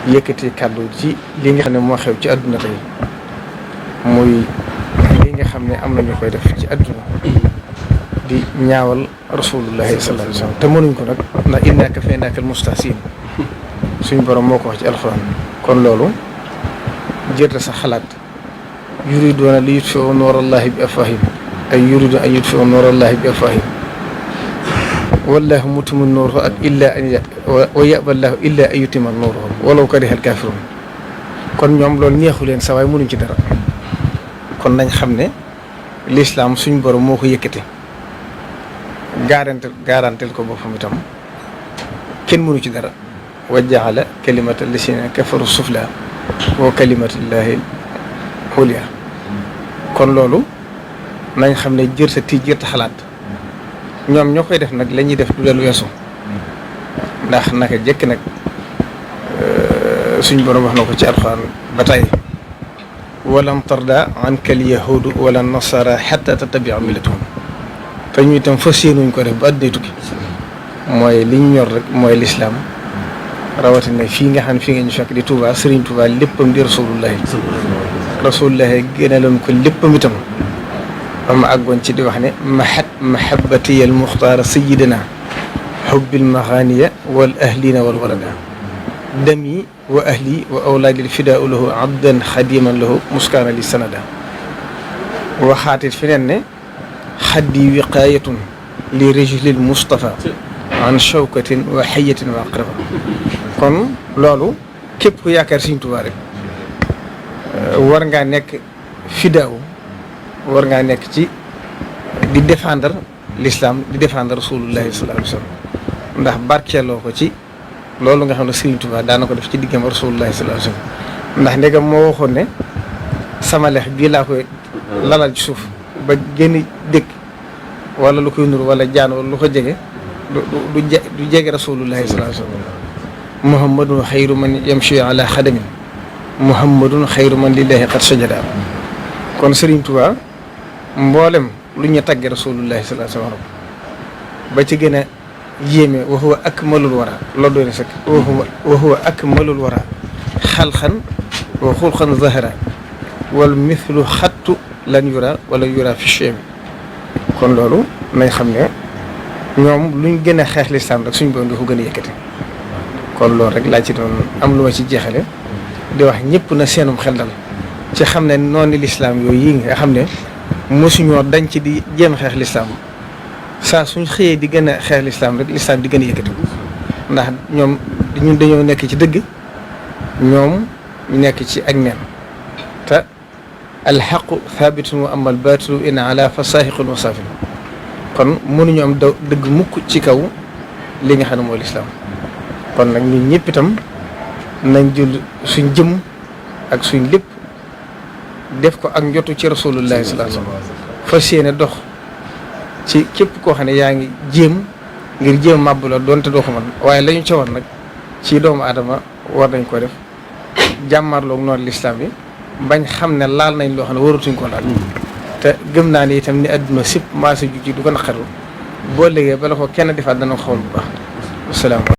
yëkkati kàddu ci li nga xam ne moo xew ci àdduna tey muy li nga xam ne am na ñu koy def ci àdduna di ñaawal rasulullahi sallallahu alayhi wa sallam te mënuñ ko nag ndax innaa kafaynaakal mustahziin suñ borom moo ko wax ci alxuraan kon loolu jërte sa xalaat yuriduuna li yutfiu nuurallahi bi afwaahihim ay yuriduuna an yutfiu nuurallahi bi afwaahihim wallaahu mutimmu nuurihi ak illaa an wa ya'ba llaahu illaa an yutimma nuurahu walaw karihal kaafiruun kon ñoom loolu neexu leen sa waay mënuñ ci dara kon nañ xam ne lislaam suñ borom moo ko yëkkati garantel ko boppam itam kenn mënu ci dara wa jaala kalimata llaziina kafaru sufla wa kalimatullaahi ulya kon loolu nañ xam ne jër sa tii jër ta xalaat ñoom ñoo koy def nag la ñuy def du leen weesu ndax naka jëkk nag suñ borom wax na ko ci alxuraan ba tey walan tarda anka al yahuudu wala nasara xatta tattabia millatahum te ñu itam fas yéenuñ ko def ba àddina tukki mooy li ñu ñor rek mooy lislaam rawatina fii nga xam ne fii nga ñu fekk di Touba Serigne Touba léppam di rasulullahi gënaloon ko léppam itam ba ma àggoon ci di wax ne mahabbati al muxtaara sayidina xubbil maxaaniya wal ahlina wal walada dami wa ahli wa awlaadi fidaau lahu abdan xadiman lahu muskaana li sanada waxaatit feneen ne xaddi wiqaayatun li rajulil Mustafa an shawkatin wa xayatin wa aqraba kon loolu képp ku yaakaar Sëriñ Tuubaa rek war ngaa nekk fidaaw war ngaa nekk ci di défendre l'islam di défendre rasulullahi sallallahu alayhi wa sallam ndax barkeeloo ko ci loolu nga xam ne Sëriñ Tuubaa daana ko def ci diggam rasulullahi sallallahu alayhi wa sallam ndax ndegam moo waxoon ne sama lex bii laa koy lalal ci suuf ba génn dëkk wala lu koy nur wala jaan wala lu ko jege du jege rasulullahi sallallahu alayhi wa sallam muhammadun xayru man yamshi ala xadamin muhammadun xayru man lillahi qad sajada kon Sëriñ Tuubaa mboolem lu ñu tagge rasulullahi sallallahu alayhi wa sallam ba ci gën a yéeme wa huwa akmalul wara loolu doy na sëkk wa huwa akmalul wara xalxan wa xulxan zahara wal mithlu xattu lan yura wala yura fi chemi kon loolu nañ xam ne ñoom luñ gën a xeex lislaam rek suñ borom di ko gën a yëkkati kon loolu rek laa ci doon am lu ma ci jeexale di wax ñëpp na seenum xel dal ci xam ne noonu lislaam yooyu yi nga xam ne mosuñoo dañ ci di jéem xeex lislaam saa suñ xëyee di gën a xeex lislaam rek lislaam di gën a yëkkati ndax ñoom ñun dañoo nekk ci dëgg ñoom ñu nekk ci ak neen te alxaqu thabitun wa amal baatilu in ala fa saahiqun wa saafin kon mënuñu am dëgg mukk ci kaw li nga xam ne mooy lislaam kon nag ñun ñëpp itam nañ jël suñ jëm ak suñ lépp def ko ak njotu ci rasulullahi sallallahu alayhi wasallam fas yéene dox ci képp koo xam ne yaa ngi jéem ngir jéem màbb la doonte doo ko mën waaye la ñu ca war nag ci doomu aadama war nañ ko def jàmmarloog noonu lislaam bi bañ xam ne laal nañ loo xam ne waratuñ ko laal te gëm naa ne itam ni àdduna sipp maa sa ju ci du ko naqaru boo léegi bala ko kenn defaat dana ko xawal bu baax. asalaamaaleykum.